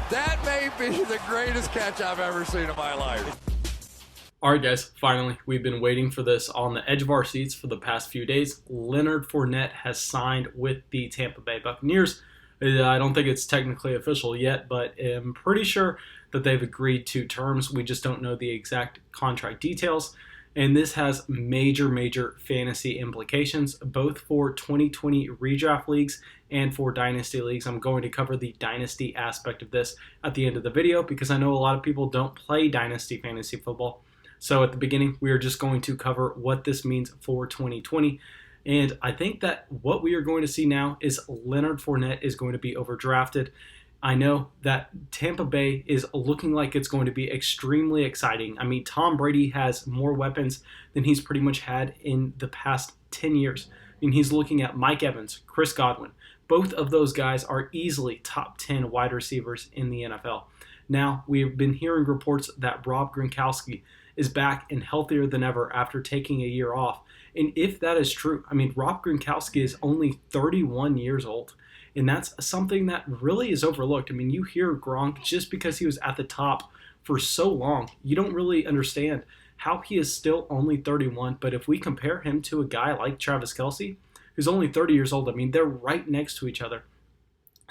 That may be the greatest catch I've ever seen in my life. All right, guys, finally, we've been waiting for this on the edge of our seats for the past few days. Leonard Fournette has signed with the Tampa Bay Buccaneers. I don't think it's technically official yet, but I'm pretty sure that they've agreed to terms. We just don't know the exact contract details. And this has major fantasy implications, both for 2020 redraft leagues and for dynasty leagues. I'm going to cover the dynasty aspect of this at the end of the video because I know a lot of people don't play dynasty fantasy football. So at the beginning, we are just going to cover what this means for 2020. And I think that what we are going to see now is Leonard Fournette is going to be overdrafted. I know that Tampa Bay is looking like it's going to be extremely exciting. I mean, Tom Brady has more weapons than he's pretty much had in the past 10 years. I mean, he's looking at Mike Evans, Chris Godwin. Both of those guys are easily top 10 wide receivers in the NFL. Now, we've been hearing reports that Rob Gronkowski is back and healthier than ever after taking a year off. And if that is true, I mean, Rob Gronkowski is only 31 years old. And that's something that really is overlooked. I mean, you hear Gronk just because he was at the top for so long. You don't really understand how he is still only 31. But if we compare him to a guy like Travis Kelce, who's only 30 years old, I mean, they're right next to each other.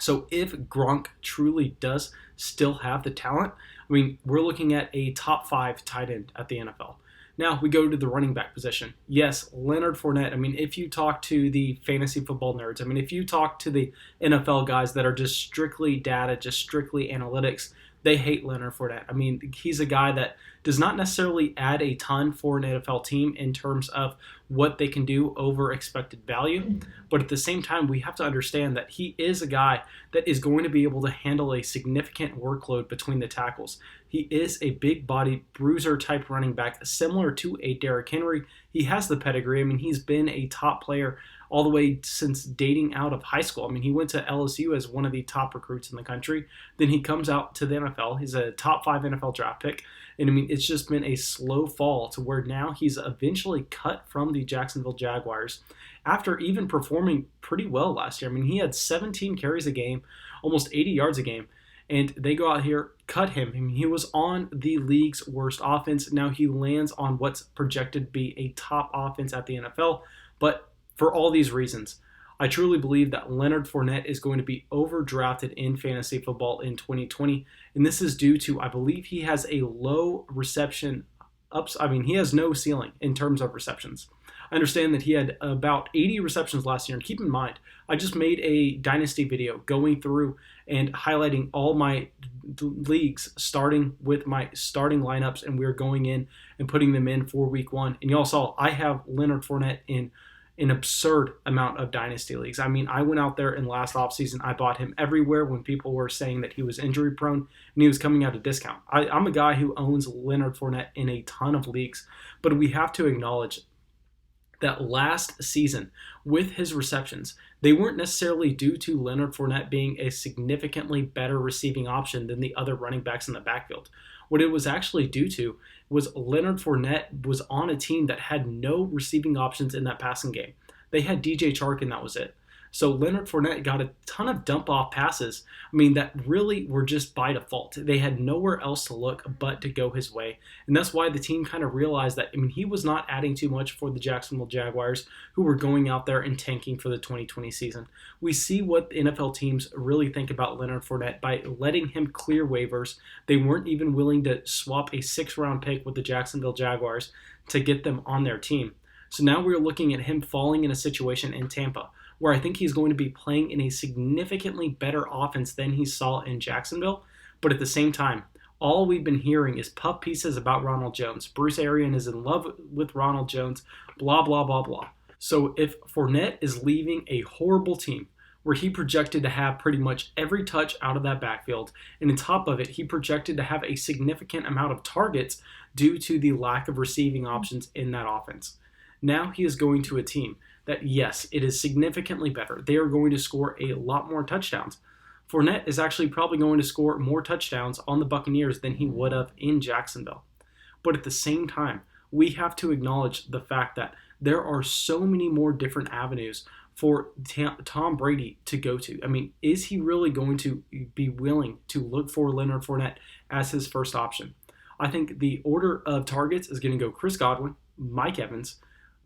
So if Gronk truly does still have the talent, I mean, we're looking at a top 5 tight end at the NFL. Now we go to the running back position. Yes, Leonard Fournette. I mean, if you talk to the fantasy football nerds, I mean, if you talk to the NFL guys that are just strictly data, just strictly analytics, they hate Leonard Fournette. I mean, he's a guy that does not necessarily add a ton for an NFL team in terms of what they can do over expected value. But at the same time, we have to understand that he is a guy that is going to be able to handle a significant workload between the tackles. He is a big-bodied bruiser-type running back, similar to a Derrick Henry. He has the pedigree. I mean, he's been a top player all the way since dating out of high school. I mean, he went to LSU as one of the top recruits in the country. Then he comes out to the NFL. He's a top 5 NFL draft pick. And I mean, it's just been a slow fall to where now he's eventually cut from the Jacksonville Jaguars after even performing pretty well last year. I mean, he had 17 carries a game, almost 80 yards a game. And they go out here, cut him. I mean, he was on the league's worst offense. Now he lands on what's projected to be a top offense at the NFL. But for all these reasons, I truly believe that Leonard Fournette is going to be overdrafted in fantasy football in 2020. And this is due to, I believe he has a low reception ups. I mean, he has no ceiling in terms of receptions. I understand that he had about 80 receptions last year. And keep in mind, I just made a dynasty video going through and highlighting all my leagues, starting with my starting lineups. And we're going in and putting them in for week 1. And y'all saw I have Leonard Fournette in an absurd amount of dynasty leagues. I mean, I went out there in last offseason. I bought him everywhere when people were saying that he was injury prone and he was coming at a discount. I'm a guy who owns Leonard Fournette in a ton of leagues, but we have to acknowledge that last season with his receptions, they weren't necessarily due to Leonard Fournette being a significantly better receiving option than the other running backs in the backfield. What it was actually due to was Leonard Fournette was on a team that had no receiving options in that passing game. They had DJ Chark and that was it. So Leonard Fournette got a ton of dump-off passes, I mean, that really were just by default. They had nowhere else to look but to go his way. And that's why the team kind of realized that, I mean, he was not adding too much for the Jacksonville Jaguars, who were going out there and tanking for the 2020 season. We see what NFL teams really think about Leonard Fournette by letting him clear waivers. They weren't even willing to swap a 6th-round pick with the Jacksonville Jaguars to get them on their team. So now we're looking at him falling in a situation in Tampa, where I think he's going to be playing in a significantly better offense than he saw in Jacksonville. But at the same time, all we've been hearing is puff pieces about Ronald Jones. Bruce Arians is in love with Ronald Jones, blah, blah, blah, blah. So if Fournette is leaving a horrible team where he projected to have pretty much every touch out of that backfield, and on top of it, he projected to have a significant amount of targets due to the lack of receiving options in that offense. Now he is going to a team that, yes, it is significantly better. They are going to score a lot more touchdowns. Fournette is actually probably going to score more touchdowns on the Buccaneers than he would have in Jacksonville. But at the same time, we have to acknowledge the fact that there are so many more different avenues for Tom Brady to go to? I mean, is he really going to be willing to look for Leonard Fournette as his first option? I think the order of targets is going to go Chris Godwin, Mike Evans.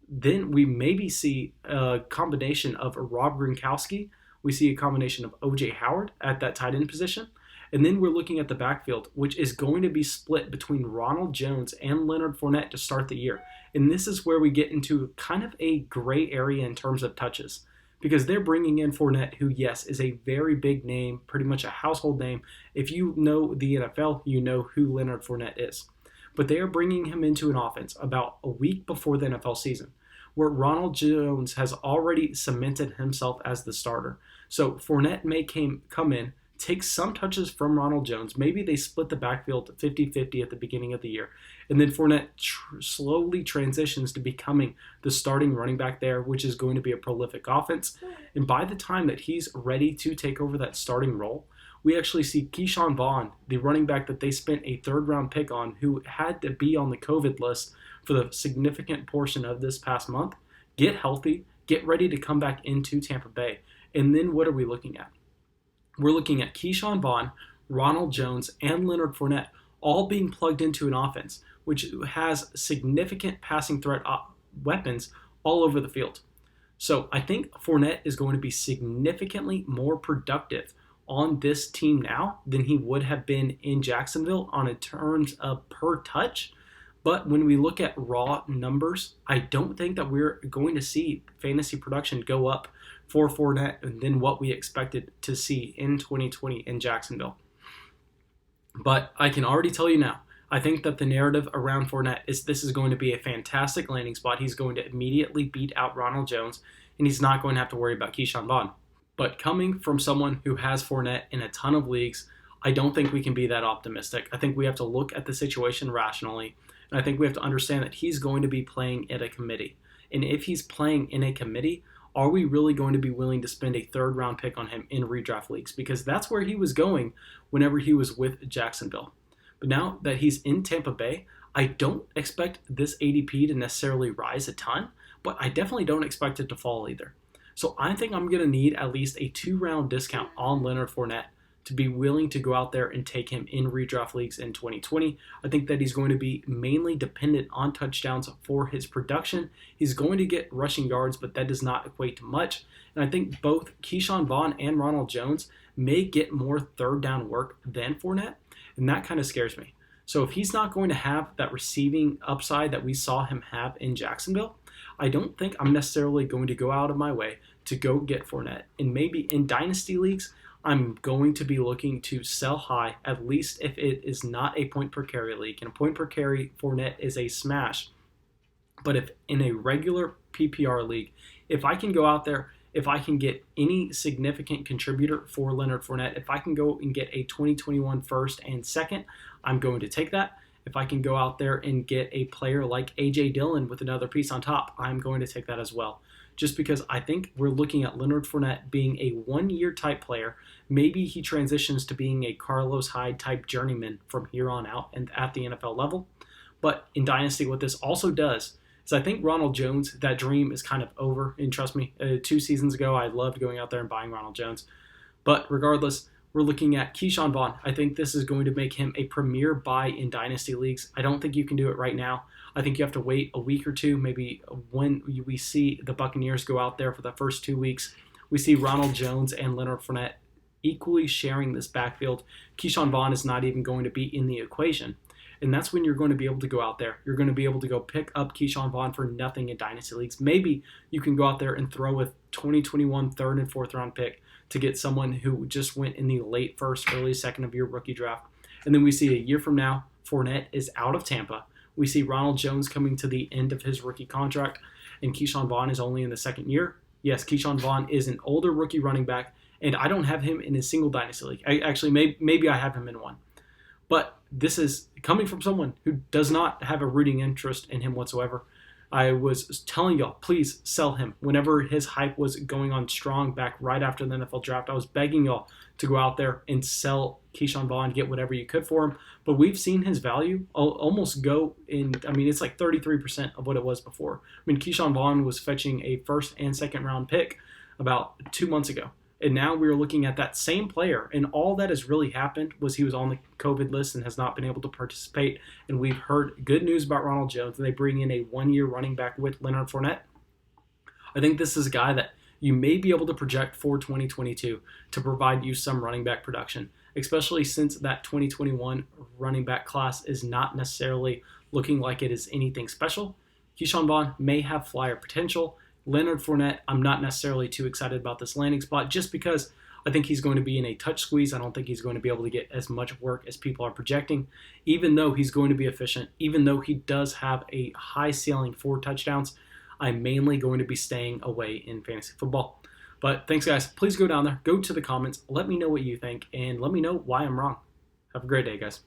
Then we maybe see a combination of Rob Gronkowski. We see a combination of O.J. Howard at that tight end position. And then we're looking at the backfield, which is going to be split between Ronald Jones and Leonard Fournette to start the year. And this is where we get into kind of a gray area in terms of touches, because they're bringing in Fournette, who, yes, is a very big name, pretty much a household name. If you know the NFL, you know who Leonard Fournette is. But they are bringing him into an offense about a week before the NFL season, where Ronald Jones has already cemented himself as the starter. So Fournette may come in, take some touches from Ronald Jones. Maybe they split the backfield 50-50 at the beginning of the year. And then Fournette slowly transitions to becoming the starting running back there, which is going to be a prolific offense. And by the time that he's ready to take over that starting role, we actually see Keyshawn Vaughan, the running back that they spent a third-round pick on, who had to be on the COVID list for the significant portion of this past month, get healthy, get ready to come back into Tampa Bay. And then what are we looking at? We're looking at Keyshawn Vaughan, Ronald Jones, and Leonard Fournette all being plugged into an offense which has significant passing threat weapons all over the field. So I think Fournette is going to be significantly more productive on this team now than he would have been in Jacksonville on terms of per touch. But when we look at raw numbers, I don't think that we're going to see fantasy production go up for Fournette than what we expected to see in 2020 in Jacksonville. But I can already tell you now, I think that the narrative around Fournette is this is going to be a fantastic landing spot. He's going to immediately beat out Ronald Jones, and he's not going to have to worry about Keyshawn Vaughan. But coming from someone who has Fournette in a ton of leagues, I don't think we can be that optimistic. I think we have to look at the situation rationally, and I think we have to understand that he's going to be playing at a committee. And if he's playing in a committee, are we really going to be willing to spend a third-round pick on him in redraft leagues? Because that's where he was going whenever he was with Jacksonville. But now that he's in Tampa Bay, I don't expect this ADP to necessarily rise a ton, but I definitely don't expect it to fall either. So I think I'm going to need at least a 2-round discount on Leonard Fournette to be willing to go out there and take him in redraft leagues in 2020. I think that he's going to be mainly dependent on touchdowns for his production. He's going to get rushing yards, but that does not equate to much. And I think both Keyshawn Vaughan and Ronald Jones may get more third down work than Fournette, and that kind of scares me. So if he's not going to have that receiving upside that we saw him have in Jacksonville, I don't think I'm necessarily going to go out of my way to go get Fournette. And maybe in dynasty leagues, I'm going to be looking to sell high, at least if it is not a point per carry league. And a point per carry, Fournette is a smash. But if in a regular PPR league, if I can go out there, if I can get any significant contributor for Leonard Fournette, if I can go and get a 2021 first and second, I'm going to take that. If I can go out there and get a player like A.J. Dillon with another piece on top, I'm going to take that as well. Just because I think we're looking at Leonard Fournette being a one-year type player. Maybe he transitions to being a Carlos Hyde type journeyman from here on out and at the NFL level. But in Dynasty, what this also does is I think Ronald Jones, that dream is kind of over. And trust me, 2 seasons ago, I loved going out there and buying Ronald Jones. But regardless, we're looking at Keyshawn Vaughan. I think this is going to make him a premier buy in Dynasty leagues. I don't think you can do it right now. I think you have to wait a week or two, maybe when we see the Buccaneers go out there for the first 2 weeks. We see Ronald Jones and Leonard Fournette equally sharing this backfield. Keyshawn Vaughan is not even going to be in the equation. And that's when you're going to be able to go out there. You're going to be able to go pick up Keyshawn Vaughan for nothing in Dynasty leagues. Maybe you can go out there and throw a 2021 third and fourth round pick to get someone who just went in the late first, early second of your rookie draft. And then we see a year from now, Fournette is out of Tampa. We see Ronald Jones coming to the end of his rookie contract, and Keyshawn Vaughan is only in the second year. Yes, Keyshawn Vaughan is an older rookie running back, and I don't have him in a single Dynasty league. Maybe I have him in one. But this is coming from someone who does not have a rooting interest in him whatsoever. I was telling y'all, please sell him. Whenever his hype was going on strong back right after the NFL draft, I was begging y'all to go out there and sell Keyshawn Vaughan, get whatever you could for him. But we've seen his value almost go in, it's like 33% of what it was before. Keyshawn Vaughan was fetching a first and second round pick about 2 months ago. And now we're looking at that same player. And all that has really happened was he was on the COVID list and has not been able to participate. And we've heard good news about Ronald Jones. They bring in a 1-year running back with Leonard Fournette. I think this is a guy that you may be able to project for 2022 to provide you some running back production, especially since that 2021 running back class is not necessarily looking like it is anything special. Keyshawn Vaughan may have flyer potential. Leonard Fournette, I'm not necessarily too excited about this landing spot just because I think he's going to be in a touch squeeze. I don't think he's going to be able to get as much work as people are projecting, even though he's going to be efficient, even though he does have a high ceiling for touchdowns. I'm mainly going to be staying away in fantasy football. But thanks, guys. Please go down there, go to the comments, let me know what you think, and let me know why I'm wrong. Have a great day, guys.